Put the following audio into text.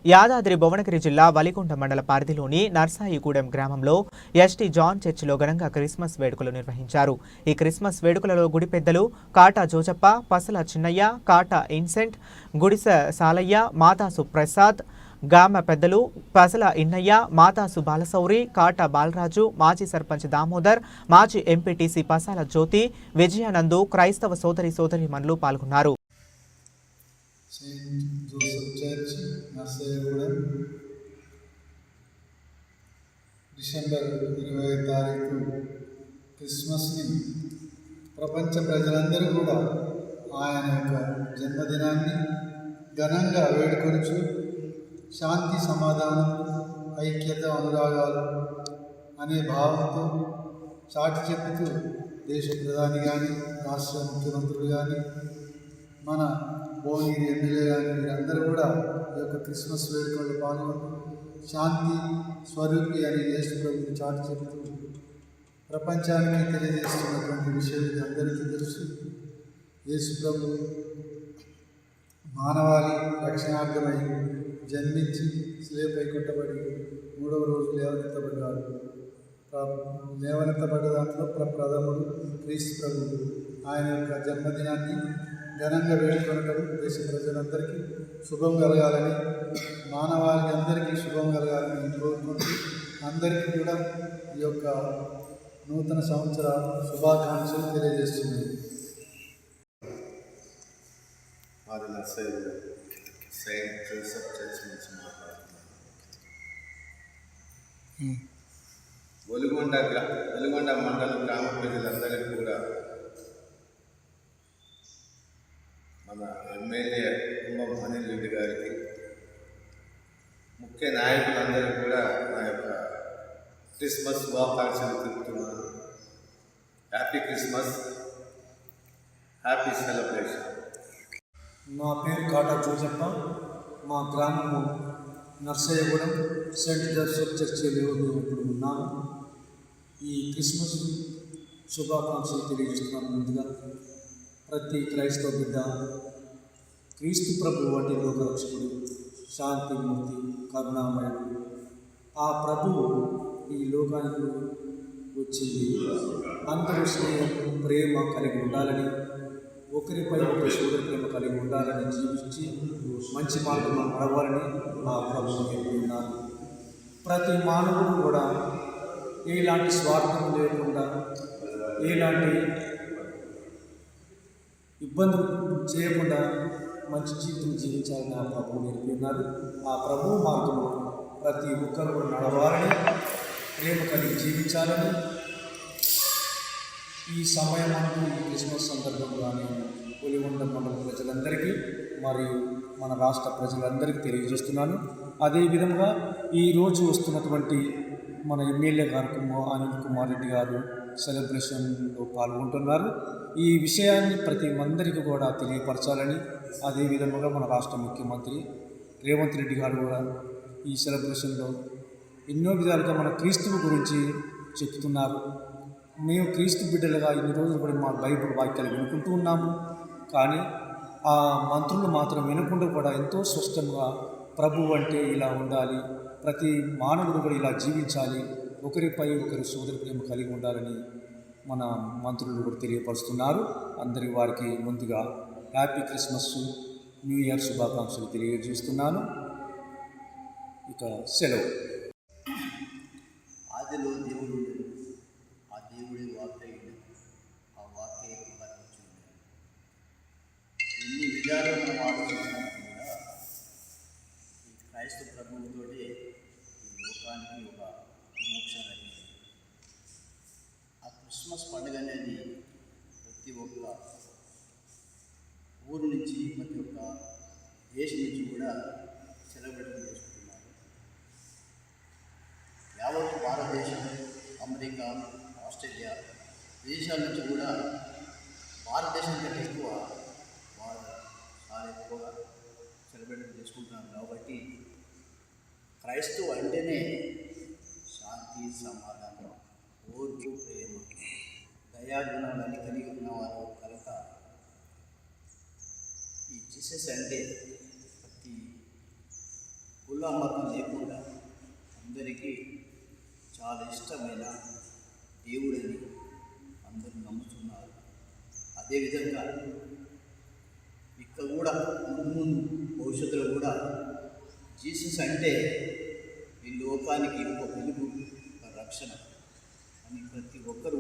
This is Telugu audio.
యాదాద్రి భువనగిరి జిల్లా వలికొండ మండల పరిధిలోని నర్సాయిగూడెం గ్రామంలో ఎస్టీ జాన్ చర్చిలో ఘనంగా క్రిస్మస్ వేడుకలు నిర్వహించారు. ఈ క్రిస్మస్ వేడుకలలో గుడి పెద్దలు కాటా జోజప్ప, పసల చిన్నయ్య, కాటా ఇన్సెంట్, గుడిస సాలయ్య, మాతాసు ప్రసాద్, గ్రామ పెద్దలు పసల ఇన్నయ్య, మాతాసు బాలసౌరి, కాటా బాలరాజు, మాజీ సర్పంచ్ దామోదర్, మాజీ ఎంపీటీసీ పసాల జ్యోతి, విజయానందు, క్రైస్తవ సోదరీమణులు పాల్గొన్నారు. సెయింట్ జోసెఫ్ చర్చ్ నర్సాయిగూడెం డిసెంబర్ 20వ తారీఖు క్రిస్మస్ని ప్రపంచ ప్రజలందరూ కూడా ఆయన యొక్క జన్మదినాన్ని ఘనంగా వేడుకొనుచు శాంతి, సమాధానం, ఐక్యత, అనురాగాలు అనే భావంతో చాటి చెబుతూ దేశ ప్రధాని కానీ, రాష్ట్ర ముఖ్యమంత్రులు కానీ, మన భువనగిరి ఎమ్మెల్యే కానీ వీరందరూ కూడా ఈ యొక్క క్రిస్మస్ వేడుకల్లో పాల్గొంటూ శాంతి స్వరూపి అని యేసు ప్రభువుని చాటి చెబుతూ ప్రపంచానికి తెలియజేస్తున్నటువంటి విషయం ఇది అందరికీ తెలుసు. యేసు ప్రభు మానవాళి రక్షణార్థమై జన్మించి శిలువపై కొట్టబడి 3వ రోజు లేవనెత్తబడ్డాడు. లేవనెత్తబడ్డ దాంట్లో ప్రథముడు క్రీస్తు ప్రభు. ఆయన యొక్క జన్మదినాన్ని ఘనంగా వేడుకొనడం దేశ ప్రజలందరికీ శుభం కలగాలని, మానవాళికి అందరికీ శుభం కలగాలని కోరుకుంటూ అందరికీ కూడా ఈ యొక్క నూతన సంవత్సర శుభాకాంక్షలు తెలియజేస్తున్నాను. మాది నర్సాయిగూడెం సెయింట్ జోసెఫ్ చర్చ్ నుంచి మాట్లాడుతున్నాను. వెలుగొండ మండలం గ్రామ ప్రజలందరికీ కూడా మన ఎమ్మెల్యే కుంభం అనిల్ రెడ్డి గారికి, ముఖ్య నాయకులందరికీ కూడా నా యొక్క క్రిస్మస్ శుభాకాంక్షలు తెలుపుతున్నాను. Happy Christmas, happy celebration. నా పేరు కాటా జోజప్ప. మా గ్రామము నర్సాయిగూడెం సెయింట్ జోసెఫ్ చర్చిలో ఇప్పుడు ఉన్నాము. ఈ క్రిస్మస్ శుభాకాంక్షలు తెలియజేస్తున్నాను. ముందుగా ప్రతి క్రైస్తవ బిడ్డ క్రీస్తు ప్రభు వంటి లోకరక్షకుడు, శాంతిమూర్తి, కరుణామయుడు ఆ ప్రభువు ఈ లోకానికి వచ్చింది అందరూ స్నేహం, ప్రేమ కలిగి ఉండాలని, ఒకరిపై ఒకరి సోదరి ప్రేమ కలిగి ఉండాలని, జీవించి మంచి మార్గంలో నడవాలని ఆ ప్రభువు నేర్పుతున్నారు. ప్రతి మానవుడు కూడా ఎలాంటి స్వార్థం లేకుండా, ఎలాంటి ఇబ్బందులు చేయకుండా మంచి జీవితం జీవించాలని ఆ ప్రభువు నేర్పుతున్నారు. ఆ ప్రభువు మార్గంలో ప్రతి ఒక్కరు నడవాలని, ప్రేమ కలిగి జీవించాలని ఈ సమయం అంటూ ఈ క్రిస్మస్ సందర్భంగానే వెలుగొండ మండల ప్రజలందరికీ మరియు మన రాష్ట్ర ప్రజలందరికీ తెలియజేస్తున్నాను. అదేవిధంగా ఈరోజు వస్తున్నటువంటి మన ఎమ్మెల్యే గారు అనిల్ కుమార్ రెడ్డి గారు సెలబ్రేషన్లో పాల్గొంటున్నారు. ఈ విషయాన్ని ప్రతి అందరికీ కూడా తెలియపరచాలని, అదేవిధంగా మన రాష్ట్ర ముఖ్యమంత్రి రేవంత్ రెడ్డి గారు కూడా ఈ సెలబ్రేషన్లో ఎన్నో విధాలుగా మన క్రీస్తువు గురించి చెప్తున్నారు. మేము క్రీస్తు బిడ్డలుగా ఇన్ని రోజులు కూడా మా బైబిల్ వాక్యాలు వినుకుంటూ ఉన్నాము. కానీ ఆ మంత్రులు మాత్రం వినకుండా కూడా ఎంతో స్పష్టంగా ప్రభువు అంటే ఇలా ఉండాలి, ప్రతి మానవుడు కూడా ఇలా జీవించాలి, ఒకరిపై ఒకరి సోదరి ప్రేమ కలిగి ఉండాలని మన మంత్రులు కూడా తెలియపరుస్తున్నారు. అందరి వారికి ముందుగా హ్యాపీ క్రిస్మస్, న్యూ ఇయర్ శుభాకాంక్షలు తెలియజేస్తున్నాను. ఇక సెలవు. ఆదిలో దేవుడు, ఆ దేవుడి వాక్యుడు, ఆ వాక్య ఎన్ని విధాలు మనం ఆలోచించినా కూడా ఈ క్రైస్తవ ప్రభువుతోటే ఈ లోకానికి ఒక విమోక్షణ అనేది. ఆ క్రిస్మస్ పండుగ అనేది ప్రతి ఒక్క ఊరు నుంచి, ప్రతి ఒక్క దేశం నుంచి కూడా సెలబ్రేట్ చేసుకుంటున్నారు. యావత్ భారతదేశం, అమెరికా, ఆస్ట్రేలియా దేశాల నుంచి కూడా భారతదేశం కంటే ఎక్కువ వాళ్ళు చాలా ఎక్కువగా సెలబ్రేట్ చేసుకుంటున్నారు. కాబట్టి క్రైస్తవ అంటేనే శాంతి, సమాధానం, ఓర్పు, ప్రేమ, దయాగుణాలని కలిగి ఉన్నవారు కనుక ఈ జీసస్ అంటే ప్రతి కుల మతం లేకుండా అందరికీ చాలా ఇష్టమైన దేవుడని అందరూ నమ్ముతున్నారు. అదేవిధంగా ఇక్కడ కూడా ముందు భవిష్యత్తులో కూడా జీసస్ అంటే ఈ లోకానికి ఒక వెలుగు, ఒక రక్షణ అని ప్రతి ఒక్కరు